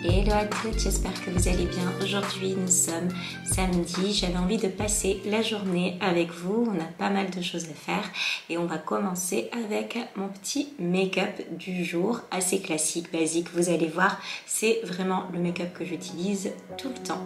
Hello à toutes, j'espère que vous allez bien. Aujourd'hui nous sommes samedi, j'avais envie de passer la journée avec vous, on a pas mal de choses à faire et on va commencer avec mon petit make-up du jour, assez classique, basique, vous allez voir, c'est vraiment le make-up que j'utilise tout le temps.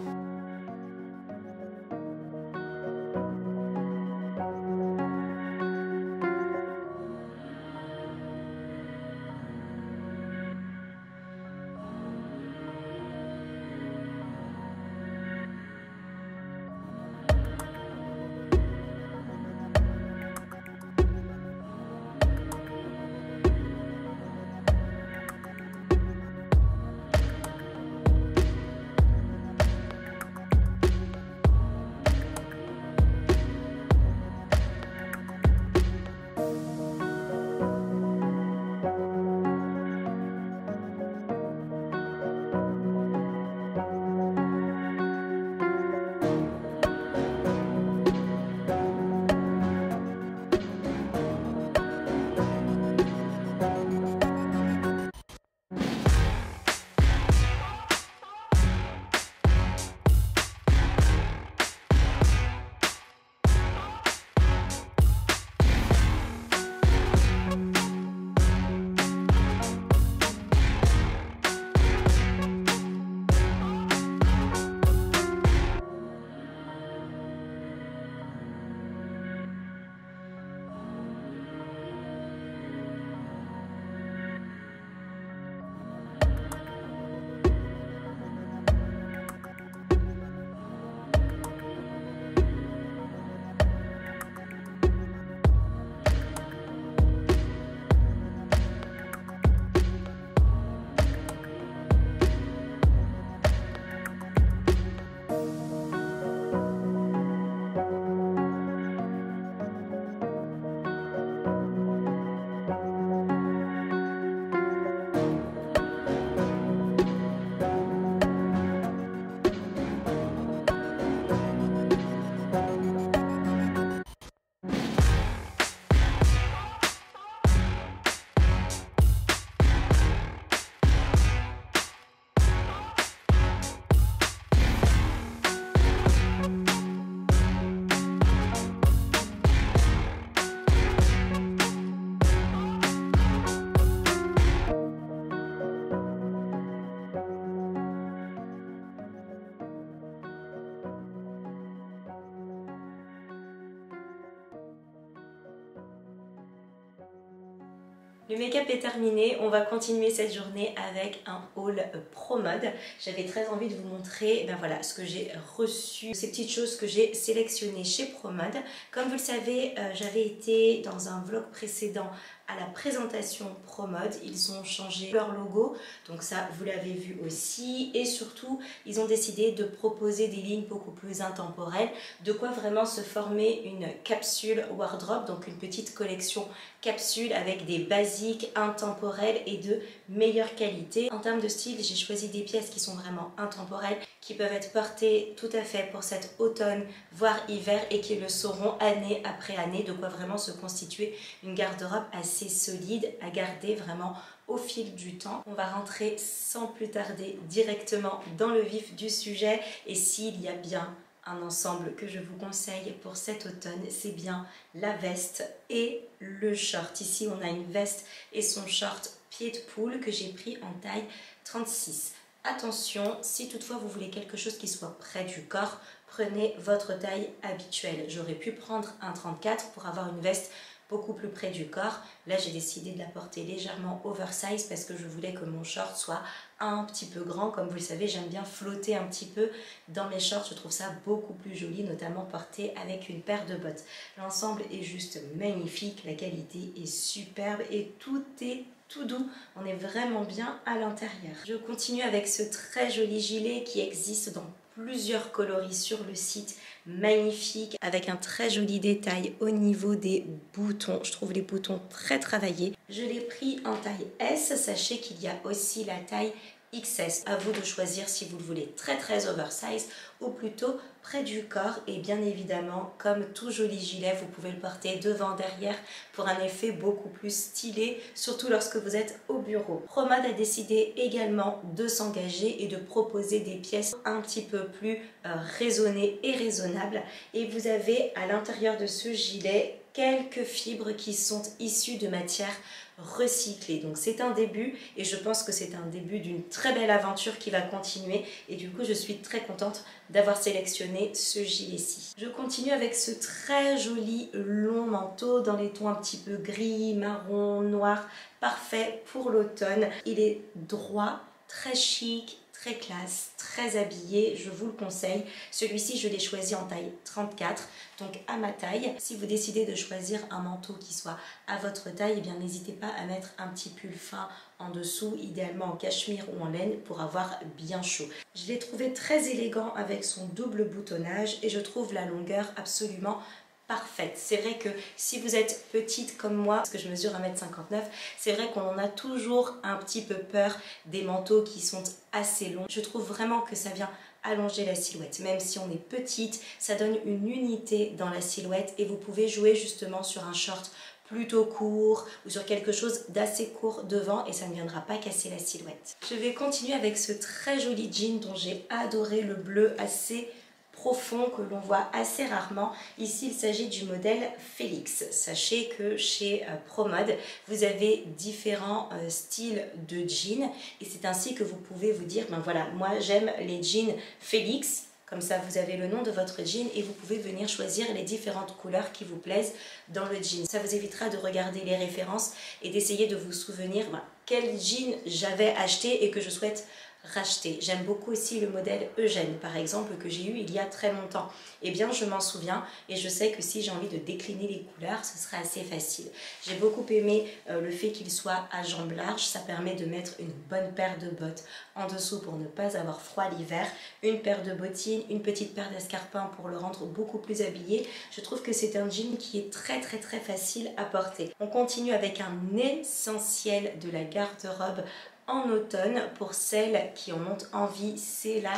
Le make-up est terminé, on va continuer cette journée avec un haul ProMode. J'avais très envie de vous montrer voilà, ce que j'ai reçu, ces petites choses que j'ai sélectionnées chez ProMode. Comme vous le savez, j'avais été dans un vlog précédent à la présentation ProMode, ils ont changé leur logo, donc ça vous l'avez vu aussi, et surtout ils ont décidé de proposer des lignes beaucoup plus intemporelles, de quoi vraiment se former une capsule wardrobe, donc une petite collection capsule avec des basiques intemporelles et de meilleure qualité. En termes de style, j'ai choisi des pièces qui sont vraiment intemporelles, qui peuvent être portées tout à fait pour cet automne, voire hiver, et qui le seront année après année, de quoi vraiment se constituer une garde-robe assez solide à garder vraiment au fil du temps. On va rentrer sans plus tarder directement dans le vif du sujet, et s'il y a bien un ensemble que je vous conseille pour cet automne, c'est bien la veste et le short. Ici on a une veste et son short pied de poule que j'ai pris en taille 36. Attention, si toutefois vous voulez quelque chose qui soit près du corps, prenez votre taille habituelle. J'aurais pu prendre un 34 pour avoir une veste beaucoup plus près du corps. Là j'ai décidé de la porter légèrement oversize parce que je voulais que mon short soit un petit peu grand. Comme vous le savez, j'aime bien flotter un petit peu dans mes shorts, je trouve ça beaucoup plus joli, notamment porté avec une paire de bottes. L'ensemble est juste magnifique, la qualité est superbe et tout est tout doux, on est vraiment bien à l'intérieur. Je continue avec ce très joli gilet qui existe dans plusieurs coloris sur le site, magnifique, avec un très joli détail au niveau des boutons. Je trouve les boutons très travaillés. Je l'ai pris en taille S, sachez qu'il y a aussi la taille XS. À vous de choisir si vous le voulez très oversize ou plutôt près du corps. Et bien évidemment, comme tout joli gilet, vous pouvez le porter devant, derrière pour un effet beaucoup plus stylé, surtout lorsque vous êtes au bureau. ProMode a décidé également de s'engager et de proposer des pièces un petit peu plus raisonnées et raisonnables. Et vous avez à l'intérieur de ce gilet quelques fibres qui sont issues de matières recyclées. Donc c'est un début et je pense que c'est un début d'une très belle aventure qui va continuer et du coup je suis très contente d'avoir sélectionné ce gilet-ci. Je continue avec ce très joli long manteau dans les tons un petit peu gris, marron, noir, parfait pour l'automne. Il est droit, très chic, très classe, très habillé, je vous le conseille. Celui-ci, je l'ai choisi en taille 34, donc à ma taille. Si vous décidez de choisir un manteau qui soit à votre taille, eh bien n'hésitez pas à mettre un petit pull fin en dessous, idéalement en cachemire ou en laine pour avoir bien chaud. Je l'ai trouvé très élégant avec son double boutonnage et je trouve la longueur absolument parfaite. C'est vrai que si vous êtes petite comme moi, parce que je mesure 1,59 m, c'est vrai qu'on en a toujours un petit peu peur des manteaux qui sont assez longs. Je trouve vraiment que ça vient allonger la silhouette. Même si on est petite, ça donne une unité dans la silhouette et vous pouvez jouer justement sur un short plutôt court ou sur quelque chose d'assez court devant et ça ne viendra pas casser la silhouette. Je vais continuer avec ce très joli jean dont j'ai adoré le bleu assez profond que l'on voit assez rarement. Ici, il s'agit du modèle Félix. Sachez que chez ProMode, vous avez différents styles de jeans et c'est ainsi que vous pouvez vous dire, ben voilà, moi j'aime les jeans Félix. Comme ça, vous avez le nom de votre jean et vous pouvez venir choisir les différentes couleurs qui vous plaisent dans le jean. Ça vous évitera de regarder les références et d'essayer de vous souvenir quel jean j'avais acheté et que je souhaite racheter. J'aime beaucoup aussi le modèle Eugène, par exemple, que j'ai eu il y a très longtemps. Eh bien, je m'en souviens et je sais que si j'ai envie de décliner les couleurs, ce sera assez facile. J'ai beaucoup aimé le fait qu'il soit à jambes larges. Ça permet de mettre une bonne paire de bottes en dessous pour ne pas avoir froid l'hiver, une paire de bottines, une petite paire d'escarpins pour le rendre beaucoup plus habillé. Je trouve que c'est un jean qui est très facile à porter. On continue avec un essentiel de la garde-robe en automne pour celles qui en ont envie, c'est la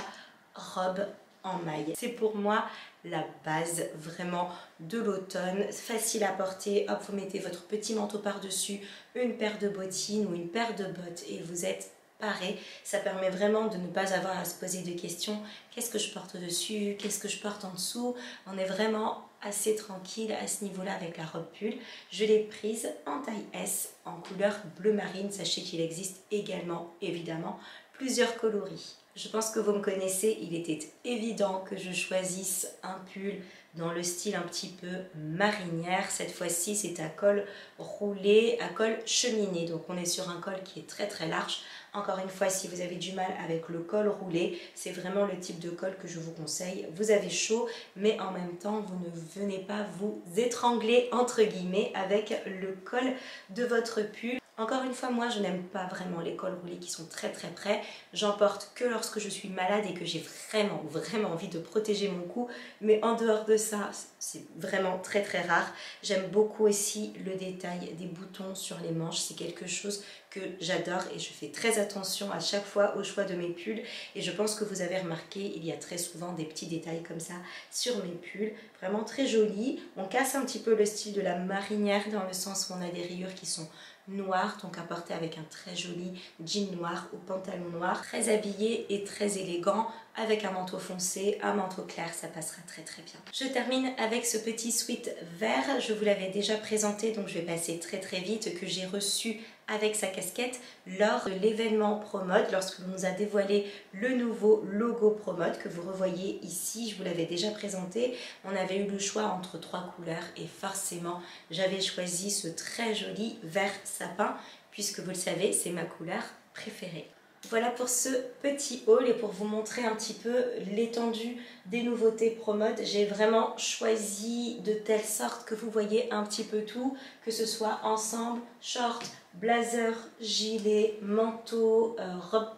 robe en maille. C'est pour moi la base vraiment de l'automne, facile à porter. Hop, vous mettez votre petit manteau par-dessus, une paire de bottines ou une paire de bottes et vous êtes paré. Ça permet vraiment de ne pas avoir à se poser de questions. Qu'est-ce que je porte dessus? Qu'est-ce que je porte en dessous? On est vraiment assez tranquille à ce niveau-là avec la robe pull. Je l'ai prise en taille S en couleur bleu marine. Sachez qu'il existe également, évidemment, plusieurs coloris. Je pense que vous me connaissez, il était évident que je choisisse un pull dans le style un petit peu marinière. Cette fois-ci, c'est à col roulé, à col cheminé. Donc on est sur un col qui est très large. Encore une fois, si vous avez du mal avec le col roulé, c'est vraiment le type de col que je vous conseille. Vous avez chaud, mais en même temps, vous ne venez pas vous étrangler, entre guillemets, avec le col de votre pull. Encore une fois, moi je n'aime pas vraiment les cols roulés qui sont très près. J'en porte que lorsque je suis malade et que j'ai vraiment envie de protéger mon cou. Mais en dehors de ça, c'est vraiment très rare. J'aime beaucoup aussi le détail des boutons sur les manches. C'est quelque chose que j'adore et je fais très attention à chaque fois au choix de mes pulls. Et je pense que vous avez remarqué, il y a très souvent des petits détails comme ça sur mes pulls. Vraiment très jolis. On casse un petit peu le style de la marinière dans le sens où on a des rayures qui sont noir, donc à porter avec un très joli jean noir ou pantalon noir, très habillé et très élégant avec un manteau foncé, un manteau clair, ça passera très bien. Je termine avec ce petit sweat vert, je vous l'avais déjà présenté donc je vais passer très vite, que j'ai reçu avec sa casquette lors de l'événement ProMode, lorsque l'on nous a dévoilé le nouveau logo ProMode que vous revoyez ici. Je vous l'avais déjà présenté. On avait eu le choix entre 3 couleurs et forcément j'avais choisi ce très joli vert sapin puisque vous le savez, c'est ma couleur préférée. Voilà pour ce petit haul et pour vous montrer un petit peu l'étendue des nouveautés ProMode. J'ai vraiment choisi de telle sorte que vous voyez un petit peu tout, que ce soit ensemble, short, blazer, gilet, manteau, robe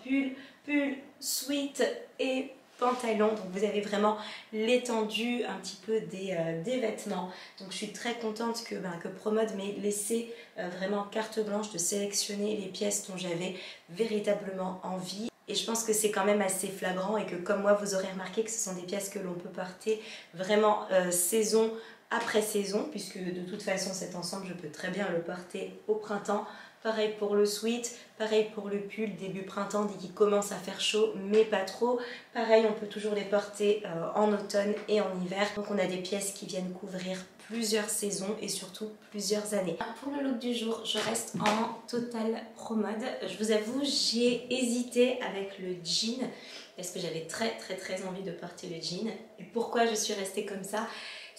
pull, sweat et pantalon. Donc vous avez vraiment l'étendue un petit peu des vêtements. Donc je suis très contente que ProMode m'ait laissé vraiment carte blanche de sélectionner les pièces dont j'avais véritablement envie. Et je pense que c'est quand même assez flagrant et que comme moi vous aurez remarqué que ce sont des pièces que l'on peut porter vraiment saison après saison, puisque de toute façon cet ensemble je peux très bien le porter au printemps. Pareil pour le sweat, pareil pour le pull début printemps dès qu'il commence à faire chaud mais pas trop. Pareil, on peut toujours les porter en automne et en hiver. Donc on a des pièces qui viennent couvrir plusieurs saisons et surtout plusieurs années. Pour le look du jour, je reste en total pro mode. Je vous avoue, j'ai hésité avec le jean parce que j'avais très envie de porter le jean. Et pourquoi je suis restée comme ça?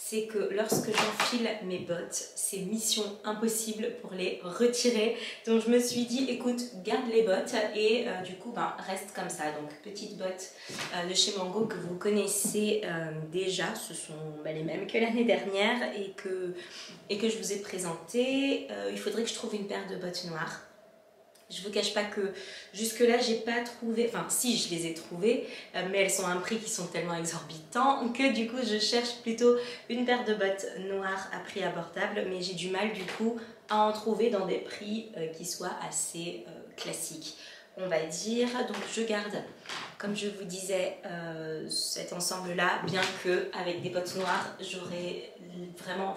C'est que lorsque j'enfile mes bottes, c'est mission impossible pour les retirer. Donc je me suis dit, écoute, garde les bottes et du coup, reste comme ça. Donc petites bottes de chez Mango que vous connaissez déjà. Ce sont les mêmes que l'année dernière et que je vous ai présentées. Il faudrait que je trouve une paire de bottes noires. Je vous cache pas que jusque là j'ai pas trouvé, enfin si je les ai trouvées, mais elles sont à un prix qui sont tellement exorbitants que du coup je cherche plutôt une paire de bottes noires à prix abordable, mais j'ai du mal du coup à en trouver dans des prix qui soient assez classiques, on va dire. Donc je garde, comme je vous disais, cet ensemble là, bien que avec des bottes noires j'aurais vraiment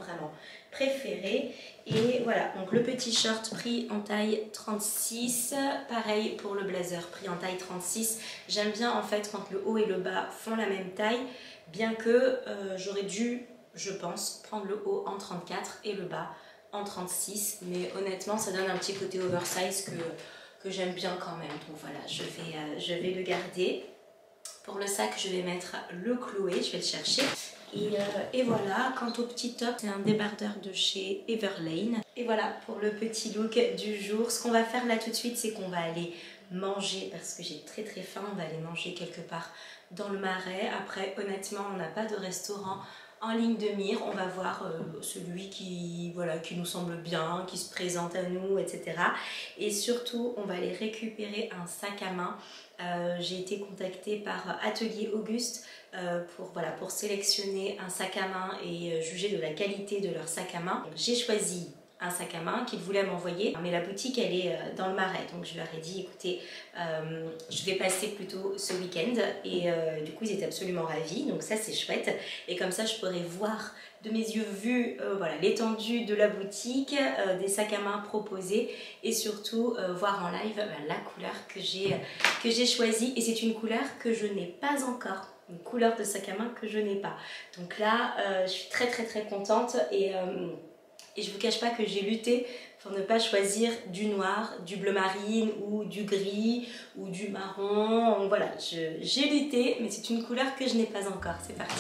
préféré. Et voilà, donc le petit short pris en taille 36, pareil pour le blazer pris en taille 36. J'aime bien en fait quand le haut et le bas font la même taille, bien que j'aurais dû, je pense, prendre le haut en 34 et le bas en 36, mais honnêtement ça donne un petit côté oversize que j'aime bien quand même. Donc voilà, je vais le garder. Pour le sac, je vais mettre le Chloé, je vais le chercher. Et voilà, quant au petit top, c'est un débardeur de chez Everlane. Et voilà pour le petit look du jour. Ce qu'on va faire là tout de suite, c'est qu'on va aller manger parce que j'ai très faim. On va aller manger quelque part dans le Marais. Après, honnêtement, on n'a pas de restaurant en ligne de mire. On va voir celui qui nous semble bien, qui se présente à nous, etc. Et surtout, on va aller récupérer un sac à main. J'ai été contactée par Atelier Auguste pour sélectionner un sac à main et juger de la qualité de leur sac à main. J'ai choisi un sac à main qu'ils voulaient m'envoyer, mais la boutique elle est dans le Marais, donc je leur ai dit écoutez, je vais passer plutôt ce week-end et du coup ils étaient absolument ravis, donc ça c'est chouette et comme ça je pourrais voir de mes yeux vus l'étendue de la boutique, des sacs à main proposés et surtout voir en live la couleur que j'ai choisie, et c'est une couleur que je n'ai pas encore, une couleur de sac à main que je n'ai pas. Donc là je suis très contente et je vous cache pas que j'ai lutté pour ne pas choisir du noir, du bleu marine ou du gris ou du marron. Donc voilà, j'ai lutté, mais c'est une couleur que je n'ai pas encore. C'est parti.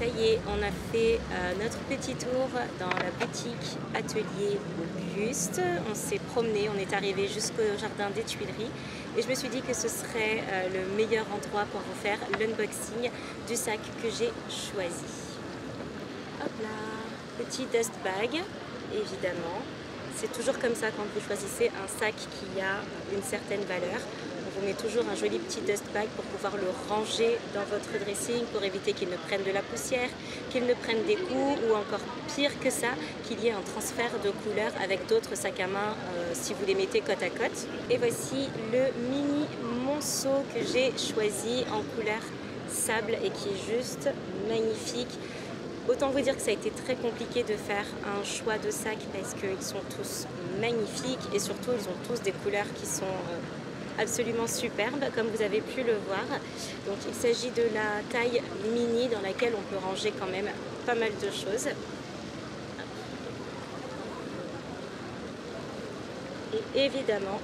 Ça y est, on a fait notre petit tour dans la boutique Atelier Auguste. On s'est promené, on est arrivé jusqu'au jardin des Tuileries et je me suis dit que ce serait le meilleur endroit pour vous faire l'unboxing du sac que j'ai choisi. Hop là, petit dust bag, évidemment. C'est toujours comme ça quand vous choisissez un sac qui a une certaine valeur. On vous met toujours un joli petit dust bag pour pouvoir le ranger dans votre dressing pour éviter qu'il ne prenne de la poussière, qu'il ne prenne des coups ou encore pire que ça, qu'il y ait un transfert de couleur avec d'autres sacs à main si vous les mettez côte à côte. Et voici le mini monceau que j'ai choisi en couleur sable et qui est juste magnifique. Autant vous dire que ça a été très compliqué de faire un choix de sac parce qu'ils sont tous magnifiques et surtout ils ont tous des couleurs qui sont absolument superbes comme vous avez pu le voir. Donc il s'agit de la taille mini dans laquelle on peut ranger quand même pas mal de choses. Et évidemment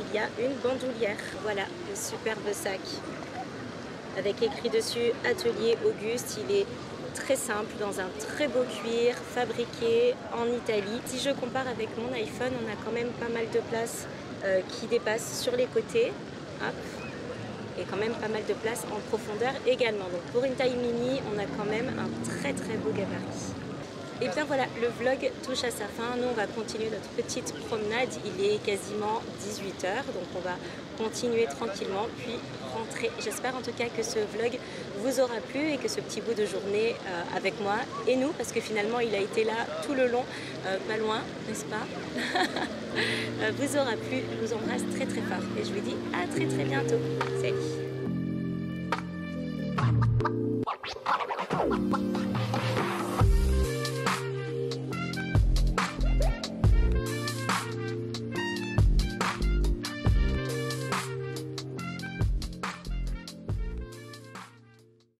il y a une bandoulière, voilà le superbe sac avec écrit dessus Atelier Auguste. Il est très simple, dans un très beau cuir, fabriqué en Italie. Si je compare avec mon iPhone, on a quand même pas mal de place qui dépasse sur les côtés. Hop. Et quand même pas mal de place en profondeur également. Donc pour une taille mini, on a quand même un très beau gabarit. Et bien voilà, le vlog touche à sa fin. Nous, on va continuer notre petite promenade. Il est quasiment 18 h, donc on va continuer tranquillement, puis rentrer. J'espère en tout cas que ce vlog vous aura plu et que ce petit bout de journée avec moi et nous, parce que finalement, il a été là tout le long, pas loin, n'est-ce pas vous aura plu. Je vous embrasse très fort et je vous dis à très bientôt. Salut.